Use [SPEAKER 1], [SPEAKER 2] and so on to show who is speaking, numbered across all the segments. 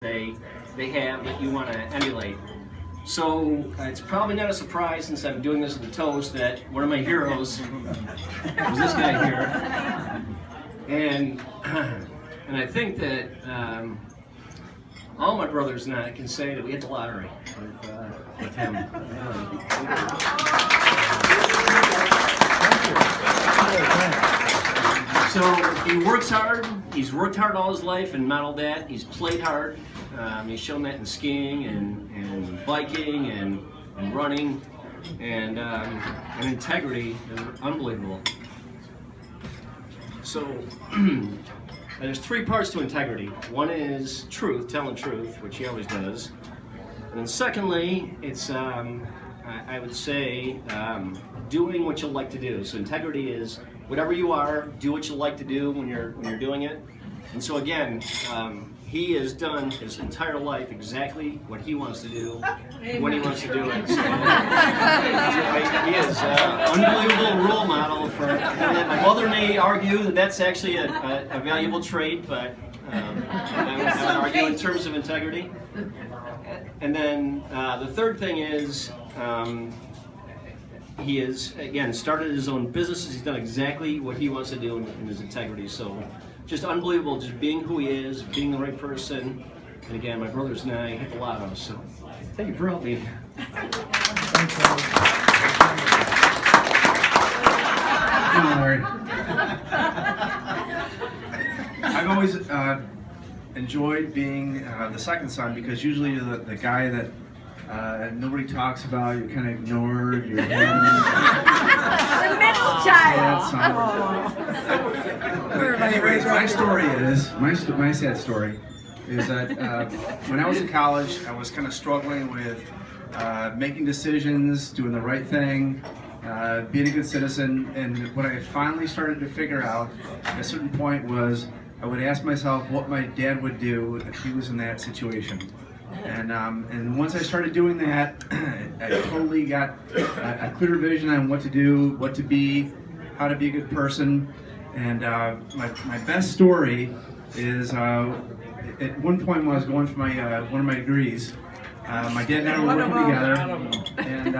[SPEAKER 1] they have that you want to emulate. So it's probably not a surprise, since I'm doing this with the Toast, that one of my heroes was this guy here, and I think that all my brothers and I can say that we hit the lottery with him. So he works hard. He's worked hard all his life and modeled that. He's played hard. He's shown that in skiing and biking and running, and integrity is unbelievable. So there's three parts to integrity. One is truth, telling truth, which he always does. And then secondly, it's I would say doing what you like to do. So integrity is whatever you are, do what you like to do when you're doing it. And so again, he has done his entire life exactly what he wants to do when he wants to do it. So, he is an unbelievable role model for. My mother may argue that that's actually a valuable trait, but I would argue in terms of integrity. And then the third thing is he has, again, started his own businesses. He's done exactly what he wants to do in his integrity. So just unbelievable, just being who he is, being the right person. And again, my brothers and I hit the lotto. So thank you for helping me.
[SPEAKER 2] I've always enjoyed being the second son, because usually the guy that nobody talks about, you're kind of ignored, you're
[SPEAKER 3] the middle child.
[SPEAKER 2] Anyways, my story is, my sad story is that when I was in college, I was kind of struggling with making decisions, doing the right thing, being a good citizen, and what I finally started to figure out at a certain point was I would ask myself what my dad would do if he was in that situation. And once I started doing that, I totally got a clear vision on what to do, what to be, how to be a good person. And my best story is at one point when I was going for my one of my degrees, my dad and I were working together, and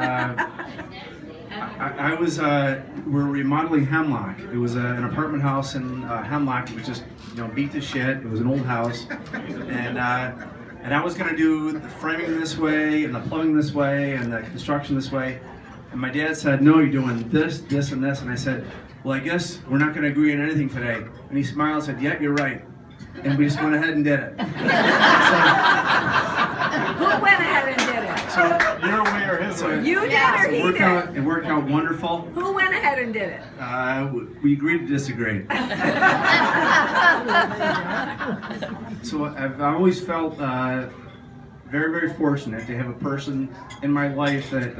[SPEAKER 2] I was we were remodeling Hemlock. It was an apartment house in Hemlock. It was just beat to shit. It was an old house, and I was going to do the framing this way, and the plumbing this way, and the construction this way. And my dad said, "No, you're doing this, this, and this." And I said, "Well, I guess we're not going to agree on anything today." And he smiled and said, "Yeah, you're right." And we just went ahead and did it.
[SPEAKER 3] Who went ahead and did it?
[SPEAKER 2] So your way or his way?
[SPEAKER 3] You did or he did?
[SPEAKER 2] It worked out wonderful.
[SPEAKER 3] Who went ahead and did it?
[SPEAKER 2] We agreed to disagree. So I've always felt very, very fortunate to have a person in my life that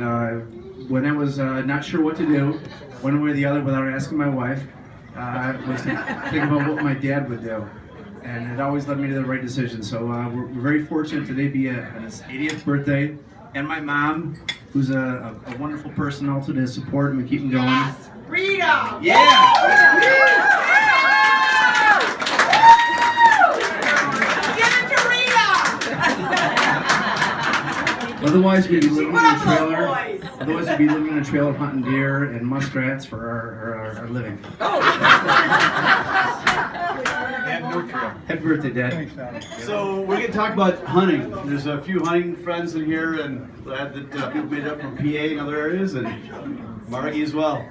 [SPEAKER 2] when I was not sure what to do, one way or the other, without asking my wife, was to think about what my dad would do. And it always led me to the right decision. So we're very fortunate today to be on his 80th birthday. And my mom, who's a wonderful person also to support him and keep him going.
[SPEAKER 3] Yes. Rita!
[SPEAKER 2] Yeah!
[SPEAKER 3] Give it to Rita!
[SPEAKER 2] Otherwise, we'd be living in a trailer. Otherwise, we'd be living in a trailer hunting deer and muskrats for our living. Happy birthday, Dad.
[SPEAKER 4] So we're going to talk about hunting. There's a few hunting friends in here, and glad that people made it up from PA and other areas, and Margie as well.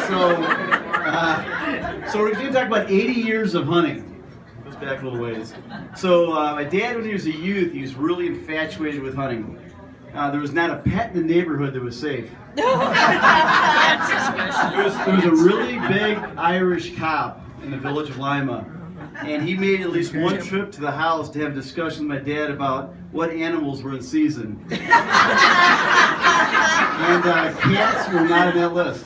[SPEAKER 4] So we're going to talk about 80 years of hunting. Goes back a little ways. So my dad, when he was a youth, he was really infatuated with hunting. There was not a pet in the neighborhood that was safe. There was a really big Irish cop in the village of Lima, and he made at least one trip to the house to have a discussion with my dad about what animals were in season. And cats were not on that list.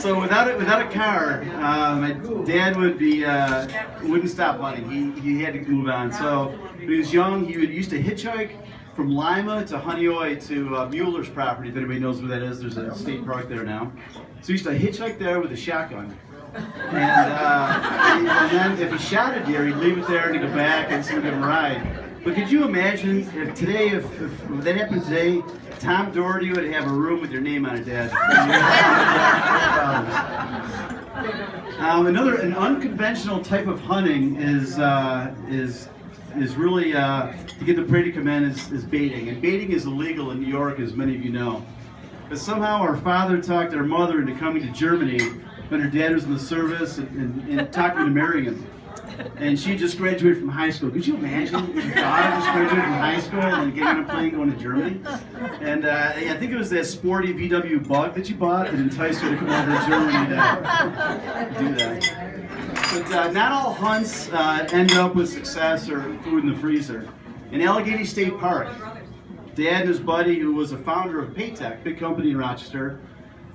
[SPEAKER 4] So without a car, my dad wouldn't stop hunting. He had to move on. So when he was young, he used to hitchhike from Lima to Honeoye to Mueller's property. If anybody knows where that is, there's a state park there now. So he used to hitchhike there with a shotgun. And then if he shot a deer, he'd leave it there and he'd go back and someone give him a ride. But could you imagine if today, if that happened today, Tom Doherty would have a room with your name on it, Dad. An unconventional type of hunting is really to get the prey to come in is baiting, and baiting is illegal in New York, as many of you know. But somehow our father talked our mother into coming to Germany when her dad was in the service and talked me into marrying him. And she just graduated from high school. Could you imagine your daughter just graduated from high school and getting on a plane going to Germany? And I think it was that sporty VW Bug that you bought that enticed her to come over to Germany to do that. But not all hunts end up with success or food in the freezer. In Allegheny State Park, Dad and his buddy, who was a founder of Paytech, big company in Rochester,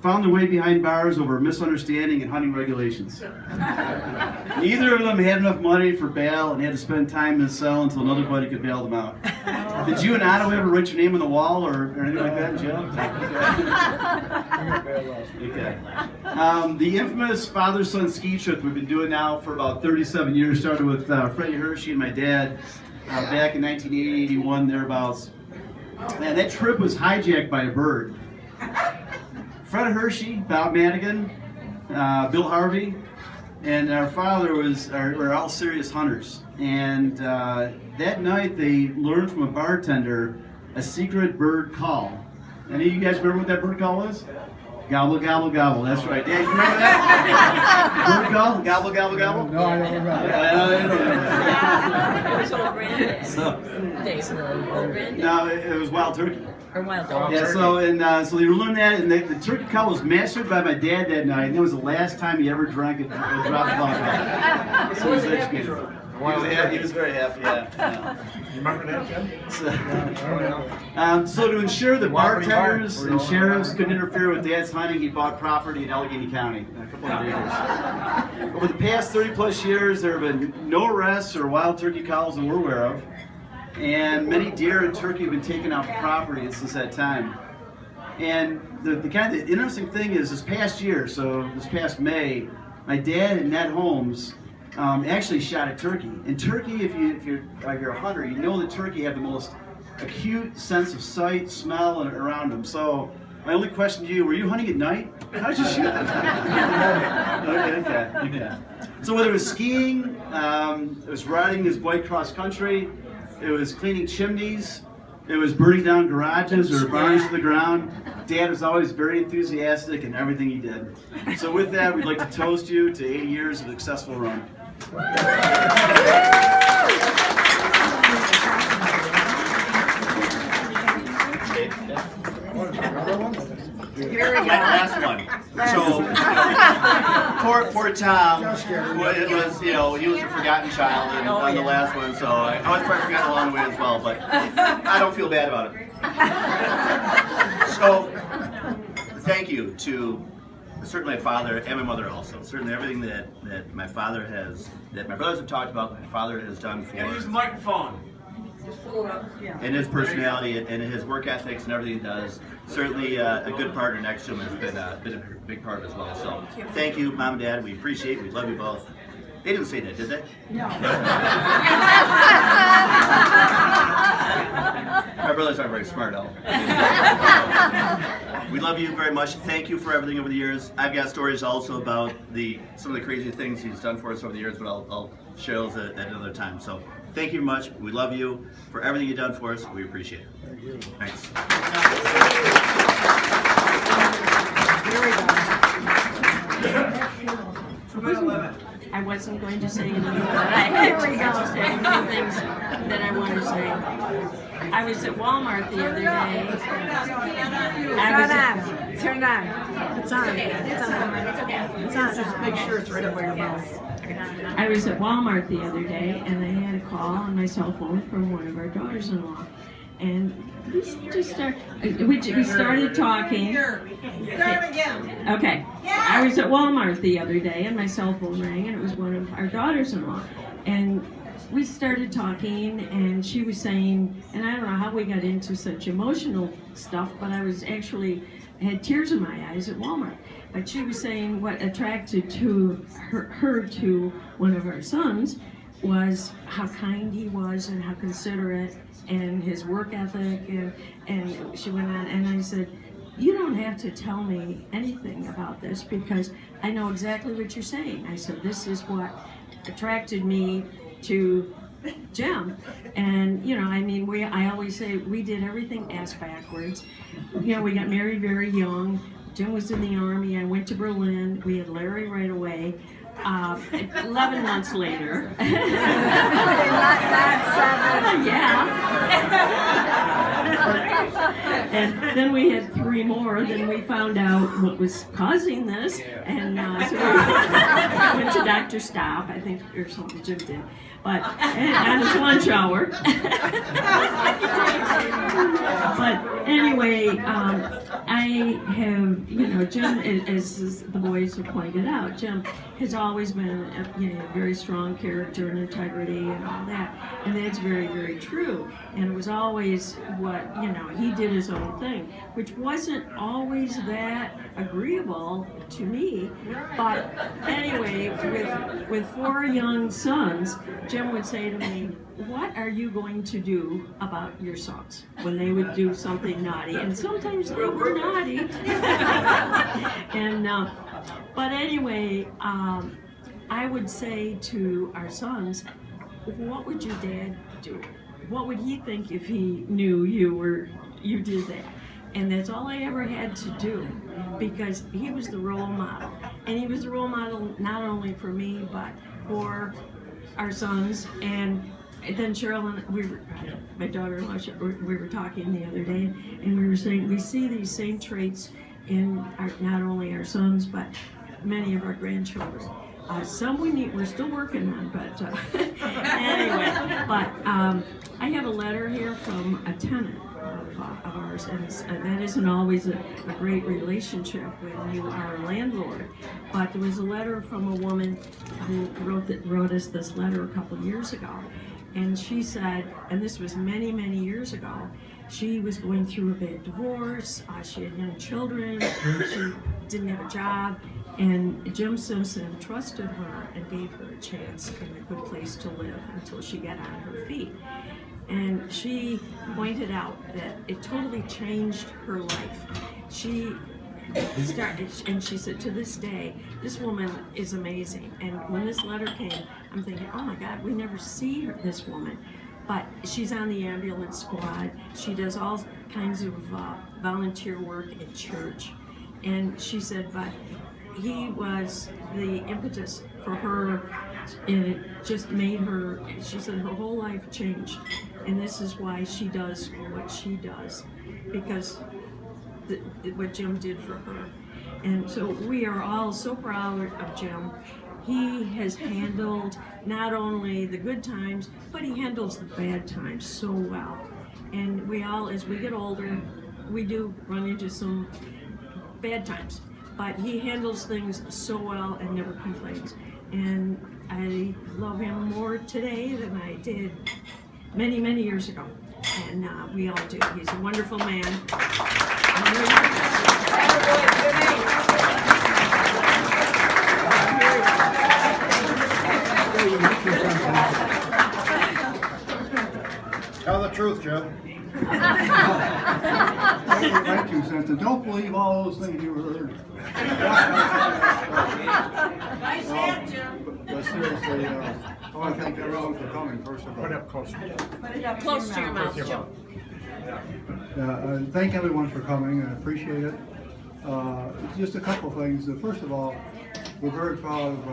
[SPEAKER 4] found their way behind bars over misunderstanding and hunting regulations. Neither of them had enough money for bail and had to spend time in a cell until another buddy could bail them out. Did you and Otto ever write your name on the wall or anything like that in jail? Okay. The infamous father-son ski trip we've been doing now for about 37 years started with Freddie Hershey and my dad back in 1980-81, thereabouts. And that trip was hijacked by a bird. Fred Hershey, Bob Madigan, Bill Harvey, and our father were all serious hunters. And that night they learned from a bartender a secret bird call. Any of you guys remember what that bird call was? Gobble, gobble, gobble. That's right. Dad, you remember that? Bird call? Gobble, gobble, gobble?
[SPEAKER 5] No, I don't remember.
[SPEAKER 6] It was old granddad. Days old granddad.
[SPEAKER 4] No, it was wild turkey.
[SPEAKER 6] Or wild dog.
[SPEAKER 4] Yeah, so they learned that, and the turkey call was mastered by my dad that night, and it was the last time he ever drank a drop of alcohol. So he was educated. He was very happy, yeah.
[SPEAKER 5] You remember that, Jim?
[SPEAKER 4] So to ensure that bartenders and sheriffs couldn't interfere with Dad's hunting, he bought property in Allegheny County, a couple of acres. Over the past 30 plus years, there have been no arrests or wild turkey calls that we're aware of. And many deer and turkey have been taken off the property since that time. And the interesting thing is this past year, so this past May, my dad and Ned Holmes actually shot a turkey. And turkey, if you're a hunter, you know that turkey have the most acute sense of sight, smell, and around them. So my only question to you, were you hunting at night? How did you shoot that? Okay. So whether it was skiing, it was riding his bike cross country, it was cleaning chimneys, it was burning down garages or barns to the ground, Dad was always very enthusiastic in everything he did. So with that, we'd like to toast you to 80 years of a successful run.
[SPEAKER 3] Here we go.
[SPEAKER 1] Last one. So, poor Tom was, he was a forgotten child on the last one, so I was probably forgotten along the way as well, but I don't feel bad about it. So, thank you to certainly my father and my mother also. Certainly everything that my father has, that my brothers have talked about, my father has done for.
[SPEAKER 5] Use the microphone.
[SPEAKER 1] And his personality and his work ethics and everything he does. Certainly a good partner next to him has been a big part of it as well. So thank you, Mom and Dad. We appreciate it. We love you both. They didn't say that, did they?
[SPEAKER 3] No.
[SPEAKER 1] My brothers aren't very smart, though. We love you very much. Thank you for everything over the years. I've got stories also about some of the crazy things he's done for us over the years, but I'll share those at another time. So thank you very much. We love you for everything you've done for us. We appreciate it. Thank you. Thanks.
[SPEAKER 3] Here we go.
[SPEAKER 6] I wasn't going to say anything, but I had to say a few things that I want to say. I was at Walmart the other day.
[SPEAKER 3] Turn on. It's on. It's on. It's on. Just make sure it's right up by your mouth.
[SPEAKER 6] I was at Walmart the other day, and I had a call on my cell phone from one of our daughters-in-law, and we started talking.
[SPEAKER 3] Start again.
[SPEAKER 6] Okay. I was at Walmart the other day, and my cell phone rang, and it was one of our daughters-in-law, and we started talking, and she was saying, and I don't know how we got into such emotional stuff, but I was actually had tears in my eyes at Walmart. But she was saying what attracted to her to one of our sons was how kind he was and how considerate and his work ethic, and she went on, and I said, you don't have to tell me anything about this because I know exactly what you're saying. I said, this is what attracted me to Jim. And I mean, I always say we did everything ass backwards. We got married very young. Jim was in the Army. I went to Berlin. We had Larry right away. 11 months later. Yeah. And then we had 3 more. Then we found out what was causing this, and so we went to Dr. Stop, I think, or something. Jim did, but on his lunch hour. But anyway, I have, Jim, as the boys have pointed out, Jim has always been a very strong character and integrity and all that, and that's very, very true. And it was always what, he did his own thing, which wasn't always that agreeable to me. But anyway, with 4 young sons, Jim would say to me, what are you going to do about your sons when they would do something naughty? And sometimes they were naughty. And but anyway, I would say to our sons, what would your dad do? What would he think if he knew you did that? And that's all I ever had to do, because he was the role model. And he was the role model not only for me, but for our sons. And then Cheryl and my daughter-in-law, we were talking the other day, and we were saying we see these same traits in not only our sons, but many of our grandchildren. Some we're still working on, but anyway. But I have a letter here from a tenant of ours, and that isn't always a great relationship when you are a landlord. But there was a letter from a woman who wrote us this letter a couple of years ago, and she said, and this was many, many years ago, she was going through a bad divorce. She had young children. She didn't have a job. And Jim Simpson trusted her and gave her a chance and a good place to live until she got on her feet. And she pointed out that it totally changed her life. She started, and she said, to this day, this woman is amazing. And when this letter came, I'm thinking, oh my God, we never see this woman. But she's on the ambulance squad. She does all kinds of volunteer work at church. And she said, but he was the impetus for her, and it just made her, she said her whole life changed. And this is why she does what she does, because what Jim did for her. And so we are all so proud of Jim. He has handled not only the good times, but he handles the bad times so well. And we all, as we get older, we do run into some bad times. But he handles things so well and never complains. And I love him more today than I did many, many years ago. And we all do. He's a wonderful man.
[SPEAKER 5] Tell the truth, Joe.
[SPEAKER 7] My 2 cents, and don't believe all those things you heard. But seriously, I want to thank everyone for coming, first of all.
[SPEAKER 5] Put it up closer.
[SPEAKER 3] Close to your mouth, Joe.
[SPEAKER 7] Thank everyone for coming, I appreciate it. Just a couple things. First of all, we're very proud of